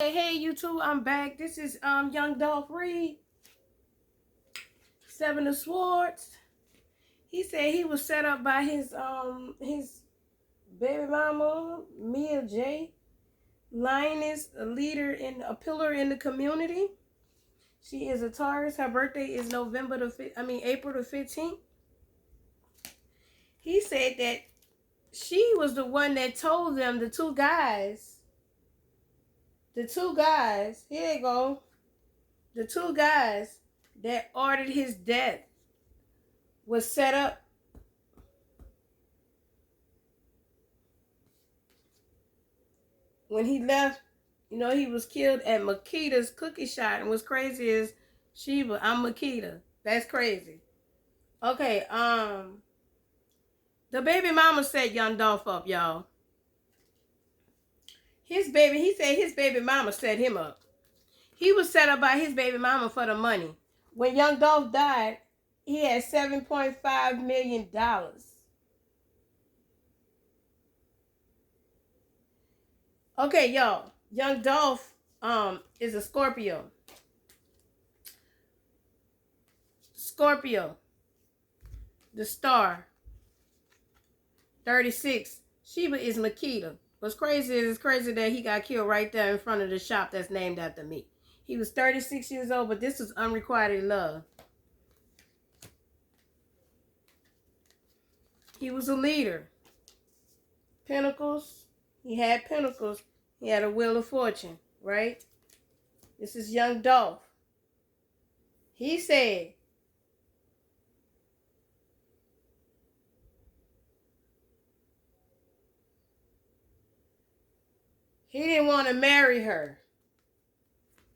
Hey YouTube, I'm back. This is young Dolph Reed, Seven of Swords. He said he was set up by his baby mama, Mia J. Lioness, a leader in a pillar in the community. She is a Taurus. Her birthday is April the 15th. He said that she was the one that told them, the two guys, here they go, the two guys that ordered his death was set up when he left. He was killed at Makita's cookie shop. And what's crazy is I'm Makita. That's crazy. Okay, the baby mama set young Dolph up, y'all. He said his baby mama set him up. He was set up by his baby mama for the money. When young Dolph died, he had $7.5 million. Okay, y'all. Young Dolph is a Scorpio. The star. 36. Sheba is Makita. What's crazy is it's crazy that he got killed right there in front of the shop that's named after me. He was 36 years old, but this was unrequited love. He was a leader. Pentacles. He had pentacles. He had a wheel of fortune, right? This is young Dolph. He said, he didn't want to marry her.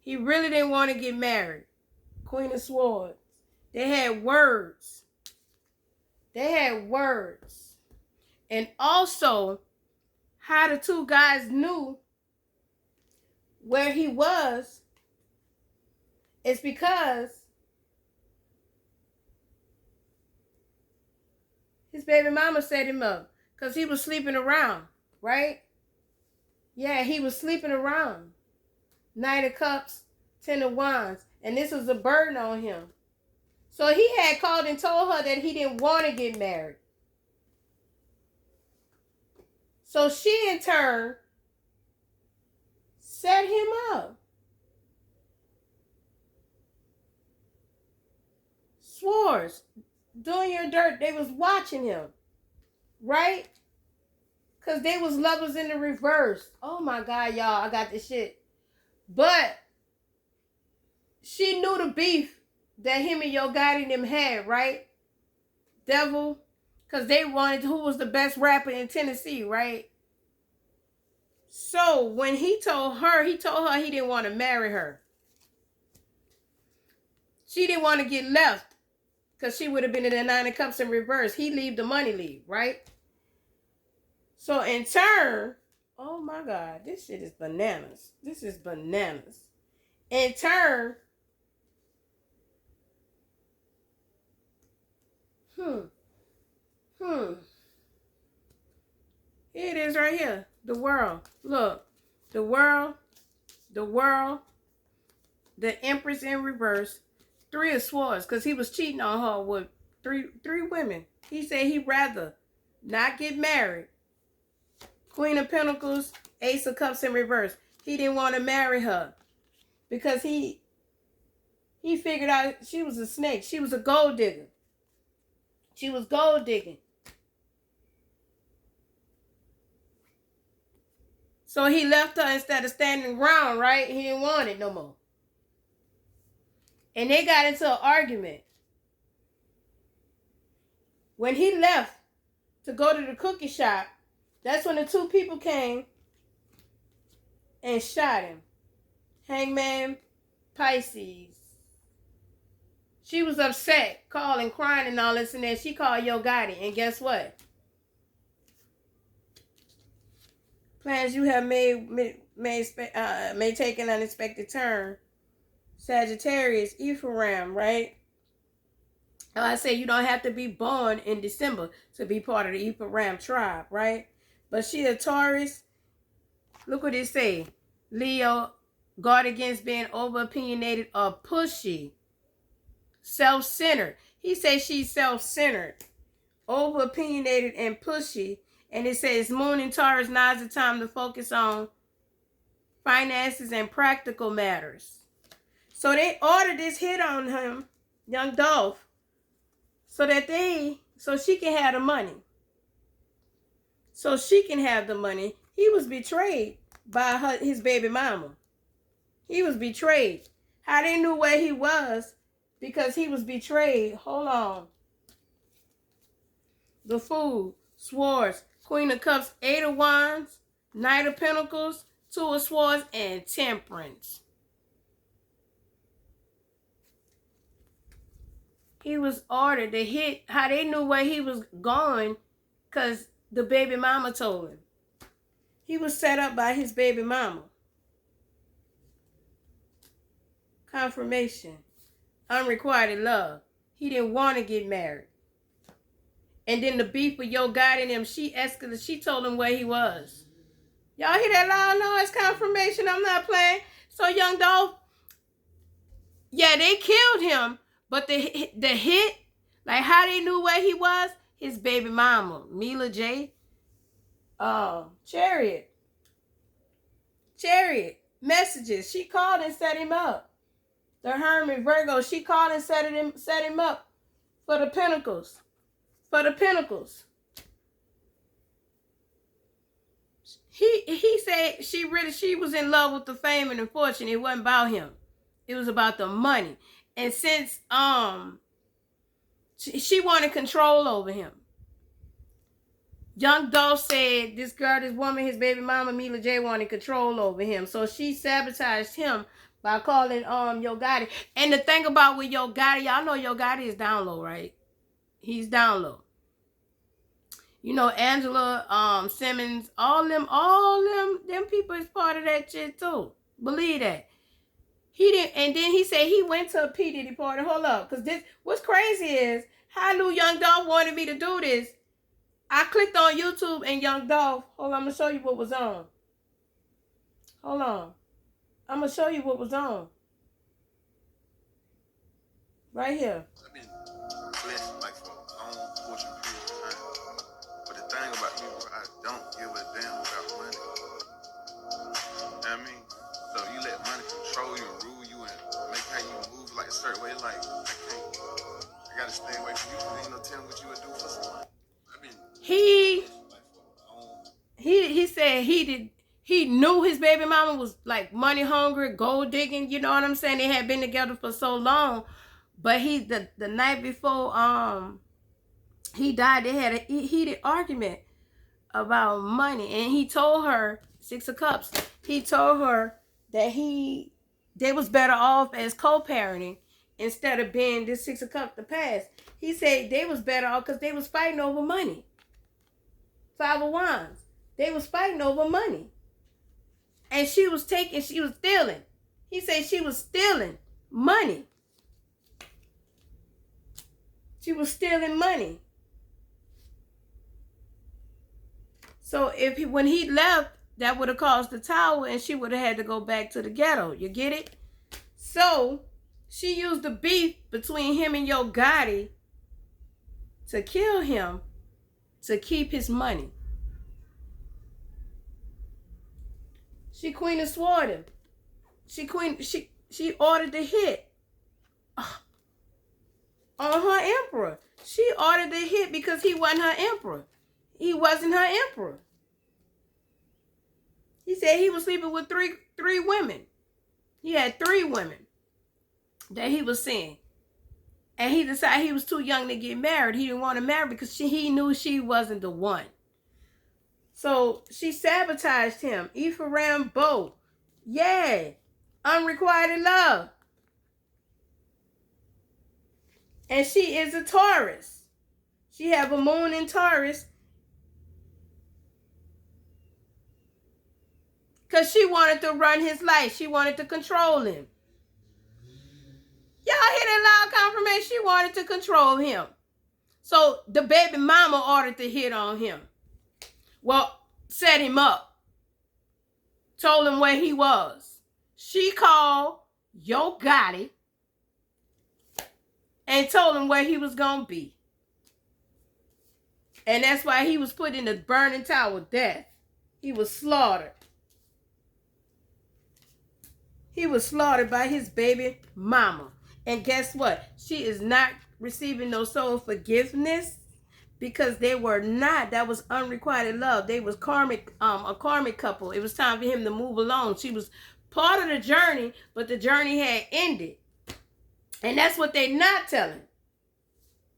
He really didn't want to get married. Queen of Swords. They had words. And also, how the two guys knew where he was is because his baby mama set him up. Because he was sleeping around, right? Yeah, he was sleeping around. Knight of Cups, Ten of Wands. And this was a burden on him. So he had called and told her that he didn't want to get married. So she, in turn, set him up. Swords, doing your dirt. They was watching him, right? Because they was lovers in the reverse. Oh my God, y'all, I got this shit. But she knew the beef that him and Yo Gotti and them had, right? Devil. Because they wanted who was the best rapper in Tennessee, right? So when he told her he didn't want to marry her. She didn't want to get left because she would have been in the Nine of Cups in reverse. He leave, the money leave, right? So in turn, oh my God, this shit is bananas. This is bananas. In turn, Here it is right here. The world. Look. The world. The Empress in reverse. Three of Swords. Because he was cheating on her with three women. He said he'd rather not get married. Queen of Pentacles. Ace of Cups in reverse. He didn't want to marry her. Because he figured out she was a snake. She was a gold digger. She was gold digging. So he left her instead of standing ground, right? He didn't want it no more. And they got into an argument. When he left to go to the cookie shop, that's when the two people came and shot him. Hangman Pisces. She was upset, calling, crying and all this and that. She called Yo Gotti. And guess what? Plans you have may take an unexpected turn. Sagittarius, Ephraim, right? I say you don't have to be born in December to be part of the Ephraim tribe, right? But she a Taurus. Look what it say. Leo, Guard against being over-opinionated or pushy. Self-centered. He says she's self-centered, over-opinionated, and pushy. And it says Moon and Taurus, now is the time to focus on finances and practical matters. So they ordered this hit on him, young Dolph, so she can have the money. So she can have the money. He was betrayed by his baby mama. He was betrayed. How they knew where he was? Because he was betrayed. Hold on. The Fool, Swords, Queen of Cups, Eight of Wands, Knight of Pentacles, Two of Swords, and Temperance. He was ordered to hit. How they knew where he was going? Because the baby mama told him. He was set up by his baby mama. Confirmation. Unrequited love. He didn't want to get married. And then the beef with Yo Gotti and him, she escalated. She told him where he was. Y'all hear that loud noise? Confirmation. I'm not playing. So young Dolph, yeah, they killed him. But the hit, like how they knew where he was, his baby mama, Mila J. Chariot. Messages. She called and set him up. The Hermit, Virgo, she called and set him up for the Pentacles. He said she was in love with the fame and the fortune. It wasn't about him. It was about the money. And since she wanted control over him. Young Dolph said this woman, his baby mama, Mila J, wanted control over him. So she sabotaged him by calling Yo Gotti. And the thing about with Yo Gotti, y'all know Yo Gotti is down low, right? He's down low. You know, Angela Simmons, all them people is part of that shit too. Believe that. He didn't, and then he said he went to a P. Diddy party. Hold up, because what's crazy is how knew Young Dolph wanted me to do this. I clicked on YouTube and Young Dolph. Hold on, I'm gonna show you what was on. Hold on, I'm gonna show you what was on. Right here. I've been blessed like for a long portion period of time. But the thing about me, bro, I don't give a damn about money. You know what I mean? So you let money control you and rule you and make how you move like a certain way, like I can't. I gotta stay away from you. Ain't no telling what you would do for someone. He said he knew his baby mama was like money hungry, gold digging, you know what I'm saying? They had been together for so long. But the night before he died, they had a heated argument about money. And he told her, Six of Cups, he told her that they was better off as co-parenting instead of being this Six of Cups the past. He said they was better off because they was fighting over money. Five of Wands. They was fighting over money. And she was stealing. He said she was stealing money. She was stealing money. So when he left, that would have caused the tower and she would have had to go back to the ghetto. You get it? So she used the beef between him and Yo Gotti to kill him to keep his money. She Queen of Swords. She ordered the hit on her emperor. She ordered the hit because he wasn't her emperor. He wasn't her emperor. He said he was sleeping with three women. He had 3 women that he was seeing. And he decided he was too young to get married. He didn't want to marry because he knew she wasn't the one. So she sabotaged him. Ephraim Bo. Yeah. Unrequited love. And she is a Taurus. She have a moon in Taurus. Because she wanted to run his life. She wanted to control him. Y'all hear that loud confirmation? She wanted to control him. So the baby mama ordered to hit on him. Well, set him up. Told him where he was. She called Yo Gotti and told him where he was going to be. And that's why he was put in the burning tower of death. He was slaughtered. He was slaughtered by his baby mama. And guess what? She is not receiving no soul forgiveness because they were not. That was unrequited love. They was a karmic couple. It was time for him to move along. She was part of the journey, but the journey had ended. And that's what they not telling.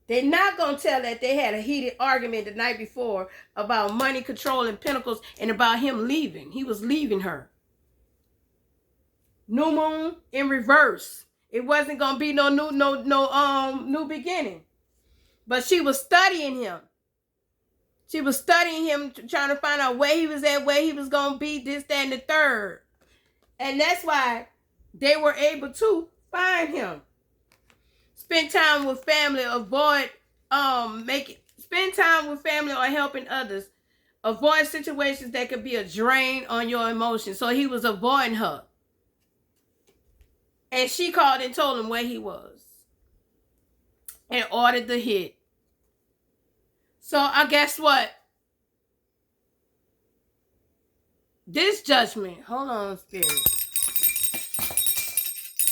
They're not going to tell that they had a heated argument the night before about money, control, and pentacles, and about him leaving. He was leaving her. New moon in reverse. It wasn't going to be no new beginning. But she was studying him. She was studying him, trying to find out where he was at, where he was going to be, this, that, and the third. And that's why they were able to find him. Spend time with family, avoid spend time with family or helping others. Avoid situations that could be a drain on your emotions. So he was avoiding her. And she called and told him where he was. And ordered the hit. So I guess what? This judgment. Hold on, Spirit.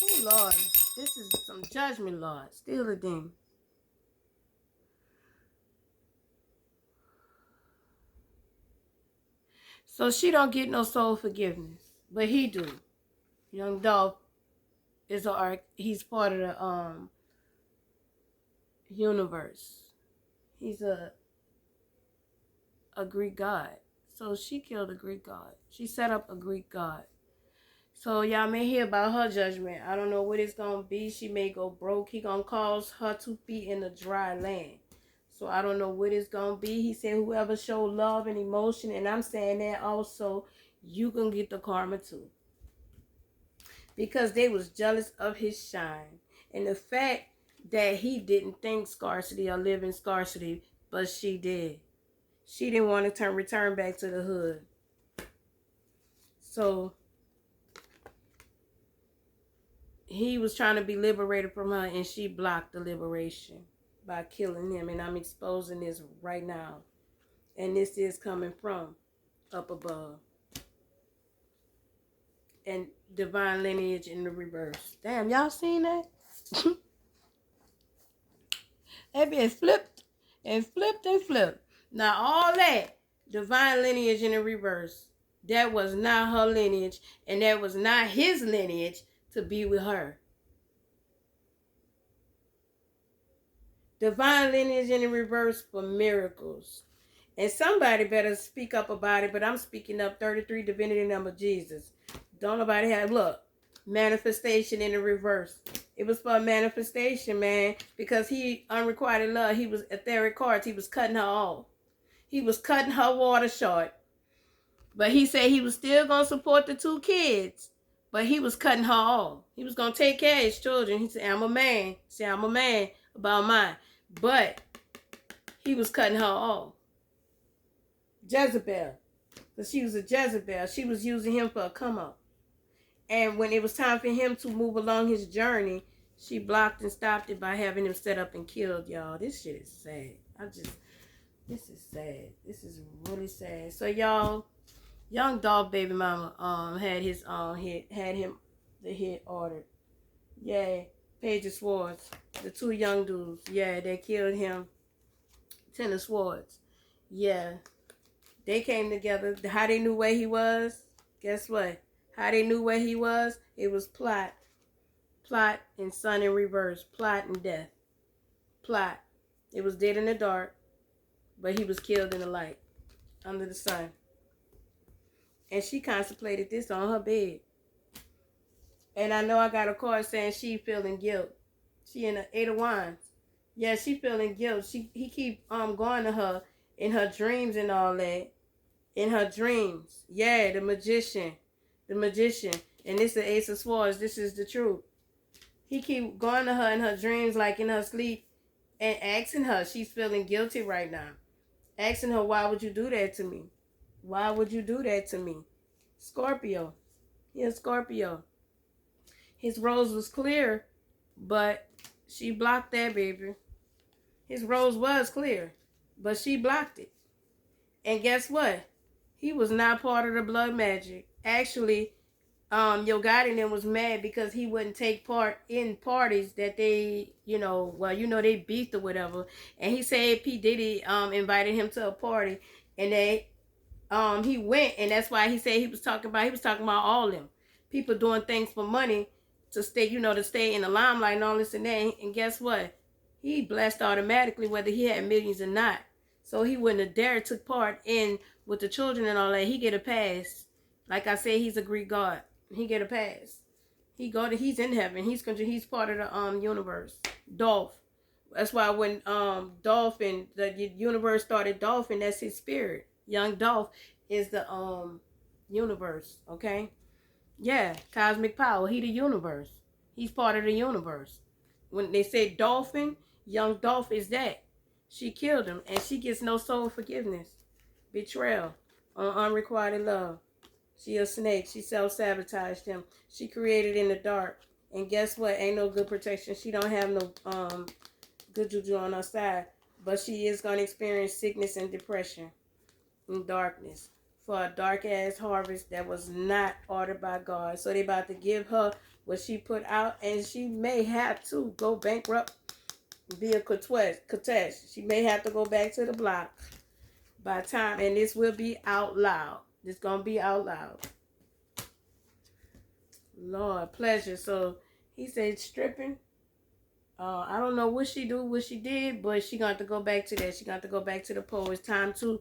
Oh, Lord. This is some judgment, Lord. Still a demon. So she don't get no soul forgiveness. But he do. Young Dolph is he's part of the universe. He's a Greek god. So she killed a Greek god. She set up a Greek god. So y'all may hear about her judgment. I don't know what it's going to be. She may go broke. He going to cause her to be in a dry land. So I don't know what it's going to be. He said whoever show love and emotion. And I'm saying that also, you can get the karma too. Because they was jealous of his shine. And the fact that he didn't think scarcity or live in scarcity, but she did. She didn't want to return back to the hood. So he was trying to be liberated from her, and she blocked the liberation by killing him. And I'm exposing this right now. And this is coming from up above. And divine lineage in the reverse. Damn, y'all seen that? That been flipped and flipped and flipped. Now all that divine lineage in the reverse, that was not her lineage, and that was not his lineage to be with her. Divine lineage in the reverse for miracles. And somebody better speak up about it, but I'm speaking up 33 divinity number Jesus. Don't nobody have, look, manifestation in the reverse. It was for a manifestation, man, because he unrequited love. He was etheric cards. He was cutting her off. He was cutting her water short. But he said he was still going to support the 2 kids. But he was cutting her off. He was going to take care of his children. He said, I'm a man. He said, I'm a man about mine. But he was cutting her off. Jezebel. Because she was a Jezebel. She was using him for a come up. And when it was time for him to move along his journey, she blocked and stopped it by having him set up and killed, y'all. This shit is sad. This is sad. This is really sad. So, y'all, young Dolph baby mama had his hit, had him the hit ordered. Yeah, Page of Swords. The 2 young dudes. Yeah, they killed him. 10 of Swords. Yeah. They came together. How they knew where he was? Guess what? How they knew where he was? It was plot. Plot and sun in reverse. Plot and death. Plot. It was dead in the dark, but he was killed in the light. Under the sun. And she contemplated this on her bed. And I know I got a card saying she feeling guilt. She in the 8 of Wands. Yeah, she feeling guilt. He keep going to her in her dreams and all that. In her dreams. Yeah, the magician. The magician. And this is the Ace of Swords. This is the truth. He keep going to her in her dreams, like in her sleep, and asking her. She's feeling guilty right now. Asking her, why would you do that to me? Why would you do that to me? Scorpio. He a Scorpio. His rose was clear, but she blocked that baby. His rose was clear, but she blocked it. And guess what? He was not part of the blood magic. Actually, JaH'Neen was mad because he wouldn't take part in parties that they, they beefed or whatever. And he said P. Diddy invited him to a party, and he went, and that's why he said he was talking about all them people doing things for money to stay, to stay in the limelight and all this and that. And guess what? He blessed automatically whether he had millions or not. So he wouldn't have dared took part in with the children and all that. He get a pass. Like I said, he's a Greek god. He get a pass. He's in heaven. He's part of the universe. Dolph. That's why when Dolph and the universe started Dolphin, that's his spirit. Young Dolph is the universe. Okay? Yeah, cosmic power. He the universe. He's part of the universe. When they say dolphin, young Dolph is that. She killed him, and she gets no soul forgiveness. Betrayal on unrequited love. She a snake. She self-sabotaged him. She created in the dark. And guess what? Ain't no good protection. She don't have no good juju on her side. But she is going to experience sickness and depression and darkness for a dark-ass harvest that was not ordered by God. So they about to give her what she put out, and she may have to go bankrupt, be a Katesh. She may have to go back to the block by time, and this will be out loud. It's going to be out loud. Lord, pleasure. So he said stripping. I don't know what she did, but she got to go back to that. She got to go back to the pole. It's time to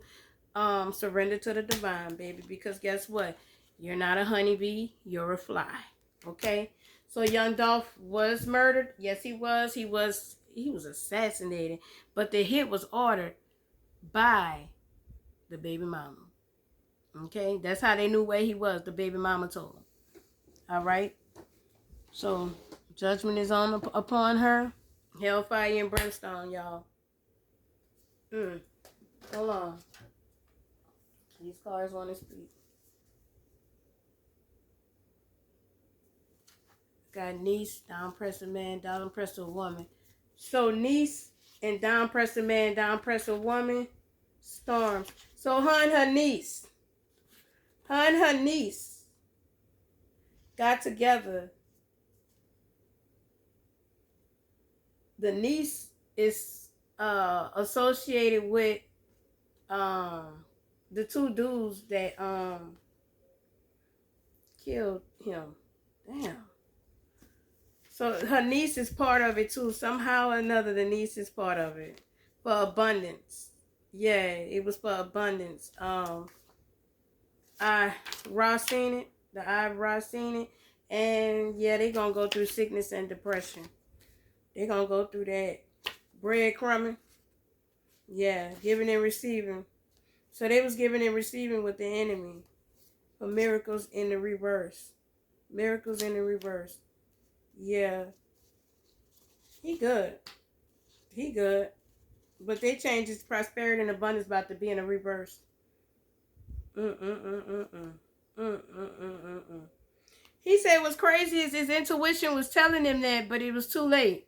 surrender to the divine, baby, because guess what? You're not a honeybee, you're a fly. Okay? So young Dolph was murdered. Yes, he was. He was assassinated, but the hit was ordered by the baby mama. Okay? That's how they knew where he was. The baby mama told him. All right? So judgment is upon her. Hellfire and brimstone, y'all. Hold on. These cards want to speak. Got niece, down press a man, down press a woman. So niece and down press a man, down press a woman. Storms. So her and her niece got together. The niece is associated with the two dudes that killed him. Damn. So her niece is part of it too. Somehow or another, the niece is part of it. For abundance. Yeah, it was for abundance. Raw seen it. The Raw seen it. And yeah, they gonna go through sickness and depression. They gonna go through that. Breadcrumbing. Yeah, giving and receiving. So they was giving and receiving with the enemy. For miracles in the reverse. Miracles in the reverse. Yeah. He good. But they changed his prosperity and abundance about to be in a reverse. He said what's crazy is his intuition was telling him that, but it was too late.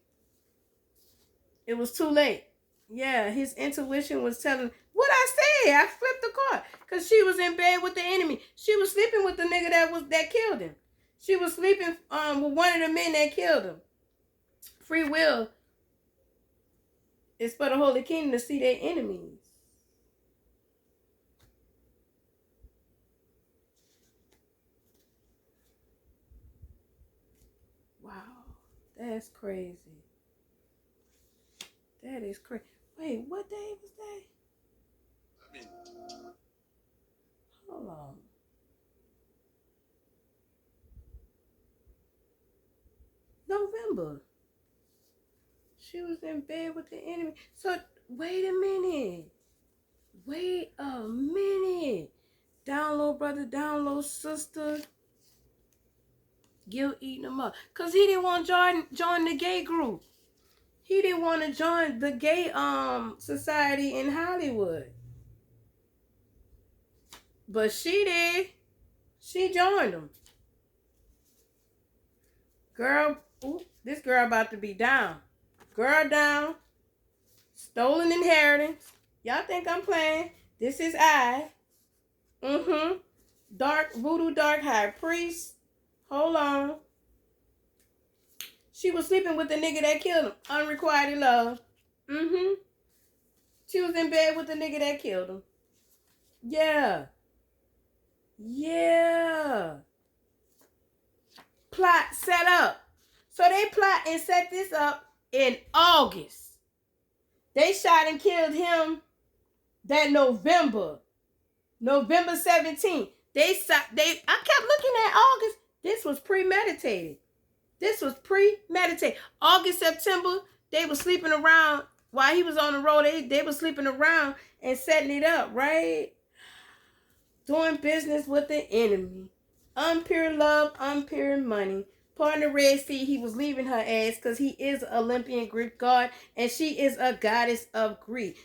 It was too late. Yeah, his intuition was telling what I said. I flipped the card because she was in bed with the enemy. She was sleeping with the nigga that killed him. She was sleeping with one of the men that killed him. Free will is for the Holy Kingdom to see their enemies. Wow, that's crazy. That is crazy. Wait, what day was that? Hold on. November. She was in bed with the enemy. So, wait a minute. Down low, brother, down low, sister. Guilt eating them up. Because he didn't want to join the gay group. He didn't want to join the gay society in Hollywood. But she did. She joined them. Girl, ooh, this girl about to be down. Girl down. Stolen inheritance. Y'all think I'm playing? This is I. Mm-hmm. Dark voodoo dark high priest. Hold on. She was sleeping with the nigga that killed him. Unrequited love. Mm-hmm. She was in bed with the nigga that killed him. Yeah. Yeah. Plot set up. So they plot and set this up in August. They shot and killed him that November 17th. I kept looking at August. This was premeditated. August, September, they were sleeping around while he was on the road. They were sleeping around and setting it up, right? Doing business with the enemy. Unpure love, unpure money. Part of the Red Sea, he was leaving her ass because he is an Olympian Greek god and she is a goddess of Greek.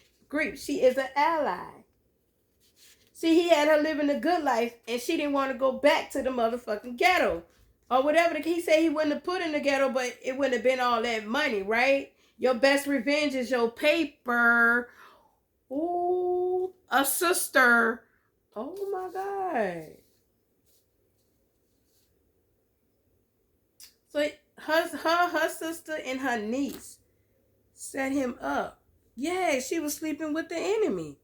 She is an ally. See, he had her living a good life and she didn't want to go back to the motherfucking ghetto. Or whatever. He said he wouldn't have put in the ghetto, but it wouldn't have been all that money, right? Your best revenge is your paper. Ooh, a sister. Oh my God. So her sister and her niece set him up. Yeah, she was sleeping with the enemy.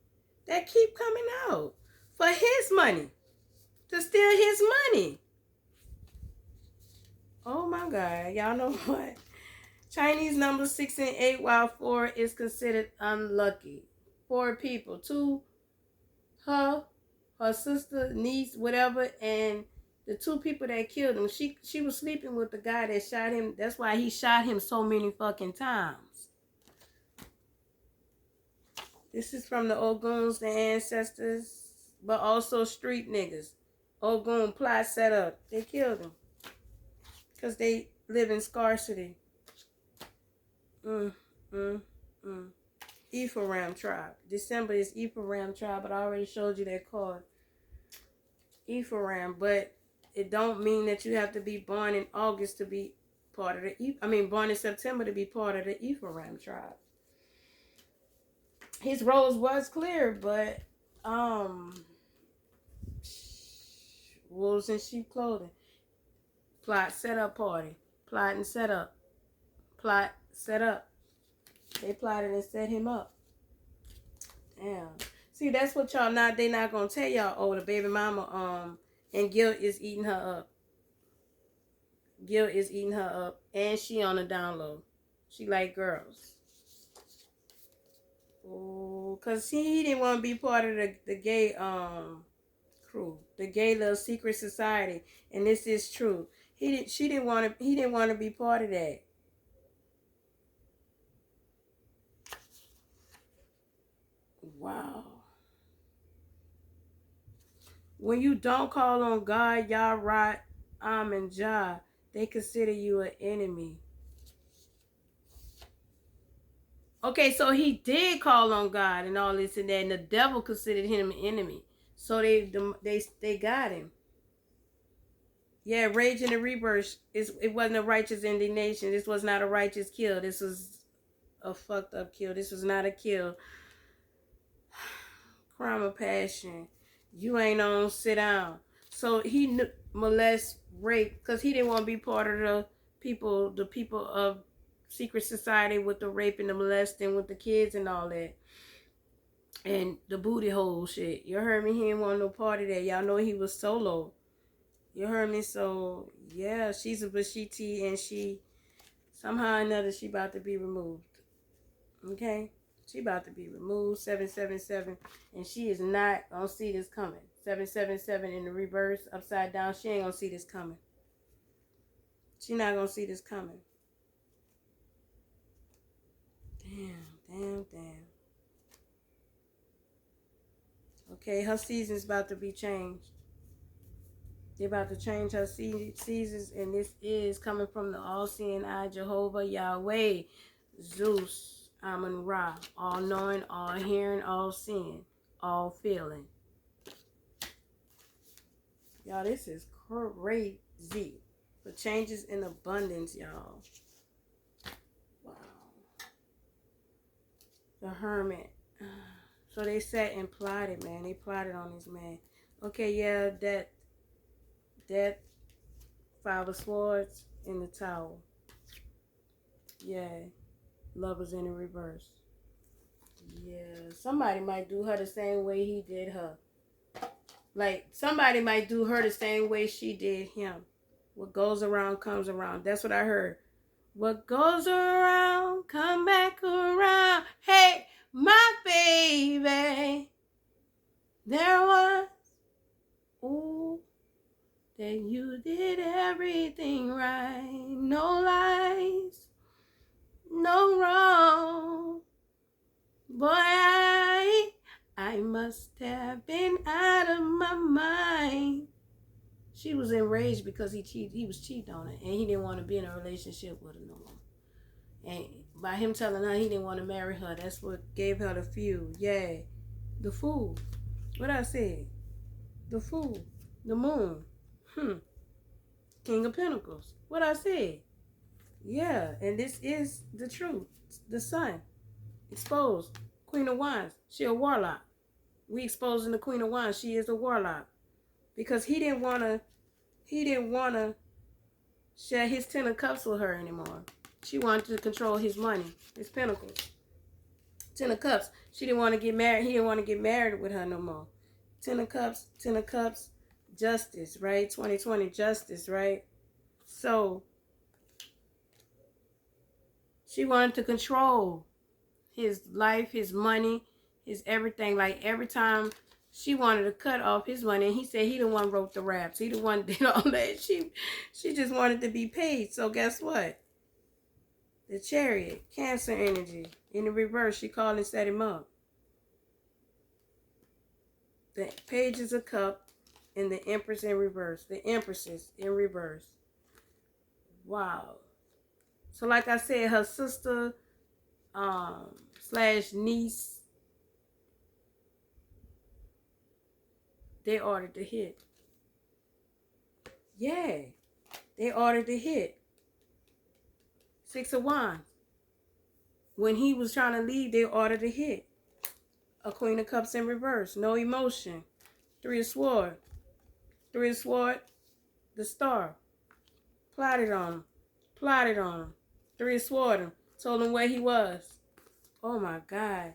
That keep coming out. For his money. To steal his money. Oh my God. Y'all know what? Chinese numbers 6 and 8, while 4 is considered unlucky. 4 people. 2, her sister, niece, whatever, and the 2 people that killed him. She was sleeping with the guy that shot him. That's why he shot him so many fucking times. This is from the Oguns, the ancestors, but also street niggas. Ogun plot set up. They killed him. Because they live in scarcity. Ephraim tribe. December is Ephraim tribe, but I already showed you that card. Ephraim, but it don't mean that you have to be born in August to be part of the born in September to be part of the Ephraim tribe. His rose was clear, but wolves in sheep clothing. Plot, set up, party. Plot and set up. Plot, set up. They plotted and set him up. Damn. See, that's what they not gonna tell y'all. Oh, the baby mama, and guilt is eating her up. Guilt is eating her up. And she on the down low. She like girls. Oh, cause he didn't want to be part of the gay crew. The gay little secret society. And this is true. He didn't want to be part of that. Wow. When you don't call on God, Yah, Rot, and Jah, they consider you an enemy. Okay, so he did call on God and all this and that, and the devil considered him an enemy. So they got him. Yeah, rage and the rebirth. It wasn't a righteous indignation. This was not a righteous kill. This was a fucked up kill. This was not a kill. Crime of passion. You ain't on, sit down. So he molest, rape, because he didn't want to be part of the people of secret society with the rape and the molesting with the kids and all that. And the booty hole shit. You heard me? He didn't want no part of that. Y'all know he was solo. You heard me? So, yeah, she's a Bashiti and she, somehow or another, she about to be removed. Okay? She about to be removed. 777. And she is not going to see this coming. 777 in the reverse, upside down. She ain't going to see this coming. She not going to see this coming. Damn. Okay, her season's about to be changed. They're about to change her seasons, and this is coming from the all-seeing eye, Jehovah, Yahweh, Zeus, Amun-Ra, all-knowing, all-hearing, all-seeing, all-feeling. Y'all, this is crazy. But changes in abundance, y'all. Wow. The Hermit. So they sat and plotted, man. They plotted on this man. Okay, yeah, that Five of Swords in the Tower. Yeah. Lovers in the reverse. Yeah. Somebody might do her the same way he did her. Like, somebody might do her the same way she did him. What goes around comes around. That's what I heard. What goes around, come back around. Hey, my baby. There was, ooh, that you did everything right. No lies, no wrong. Boy, I must have been out of my mind. She was enraged because he was cheating on her, and he didn't want to be in a relationship with her no more. And by him telling her he didn't want to marry her, that's what gave her the feud. Yeah. The Fool. What I said? The Fool. The Moon. King of Pentacles. What I said? Yeah. And this is the truth. The Sun. Exposed. Queen of Wands. She a warlock. We exposing the Queen of Wands. She is a warlock. Because he didn't want to share his 10 of cups with her anymore. She wanted to control his money, his pentacles. 10 of cups. She didn't want to get married. He didn't want to get married with her no more. 10 of cups, 10 of cups, justice, right? 2020, justice, right? So, she wanted to control his life, his money, his everything. Like, every time she wanted to cut off his money, and he said he the one wrote the raps. He the one did all that. She just wanted to be paid. So, guess what? The Chariot, Cancer energy. In the reverse, she called and set him up. The Pages of Cup and the Empress in reverse. The Empresses in reverse. Wow. So like I said, her sister slash niece, they ordered the hit. Yeah. They ordered the hit. 6 of Wands. When he was trying to leave, they ordered a hit. A Queen of Cups in reverse. No emotion. 3 of Swords. 3 of Swords. The Star. Plotted on him. Plotted on him. 3 of Swords. Told him where he was. Oh my God.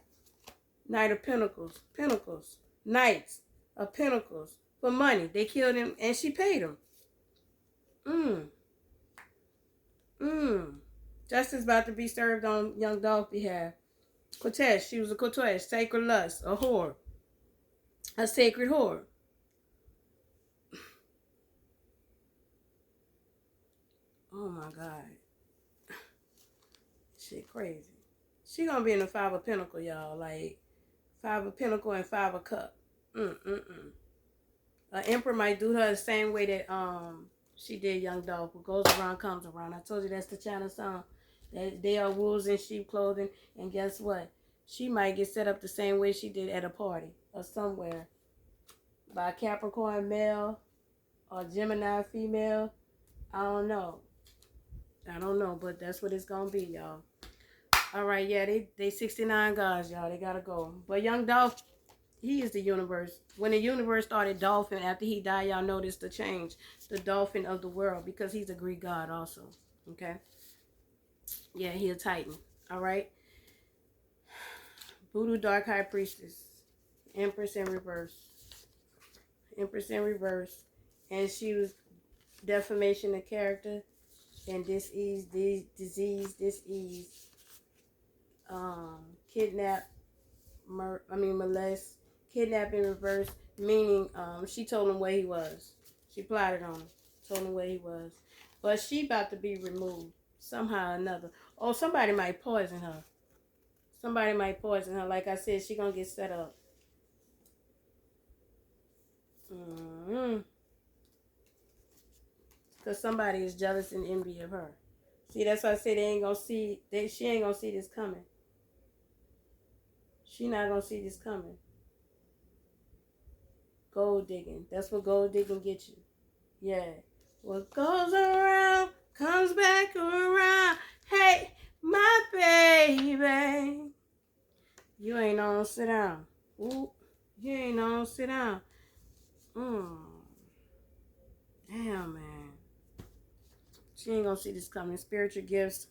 Knight of Pentacles. Pentacles. Knights of Pentacles. For money. They killed him and she paid him. Justice about to be served on young Dolph's behalf. Cortez. She was a Cortez. Sacred lust. A whore. A sacred whore. Oh my God. Shit crazy. She gonna be in the 5 of Pentacles, y'all. Like 5 of Pentacles and 5 of Cup. An Emperor might do her the same way that she did young Dolph. What goes around comes around. I told you that's the China song. That they are wolves in sheep clothing. And guess what? She might get set up the same way she did at a party or somewhere. By a Capricorn male or Gemini female. I don't know. But that's what it's gonna be, y'all. Alright, yeah, they 69 guys, y'all. They gotta go. But young Dolph, he is the universe. When the universe started Dolphin, after he died, y'all noticed the change. The dolphin of the world. Because he's a Greek god also. Okay? Yeah, he a Titan. Alright? Voodoo Dark High Priestess. Empress in reverse. Empress in reverse. And she was defamation of character. And disease, kidnap, molest, kidnap in reverse, meaning she told him where he was. She plotted on him, told him where he was. But she about to be removed somehow or another. Oh, somebody might poison her. Somebody might poison her. Like I said, she gonna get set up. Because somebody is jealous and envy of her. See, that's why I said she ain't gonna see this coming. She not gonna see this coming. Gold digging. That's what gold digging gets you. Yeah. What goes around comes back around. Hey, my baby. You ain't on, sit down. Ooh, you ain't on, sit down. Damn, man. She ain't gonna see this coming. Spiritual gifts,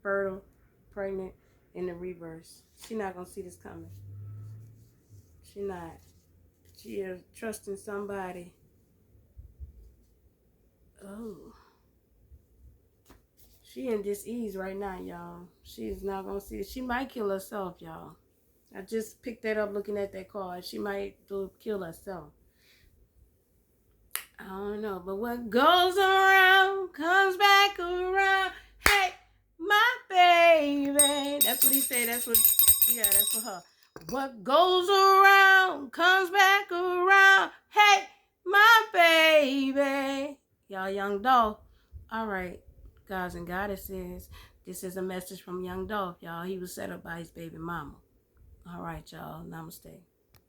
fertile, pregnant, in the reverse. She not gonna see this coming. She not. She is trusting somebody. Oh. She in dis-ease right now, y'all. She is not gonna see it. She might kill herself, y'all. I just picked that up looking at that card. She might kill herself. I don't know. But what goes around comes back around. Hey, my baby. That's what he said. That's for her. What goes around comes back around. Hey, my baby. Y'all, young Dolph. All right, guys and goddesses. This is a message from young Dolph, y'all. He was set up by his baby mama. All right, y'all. Namaste.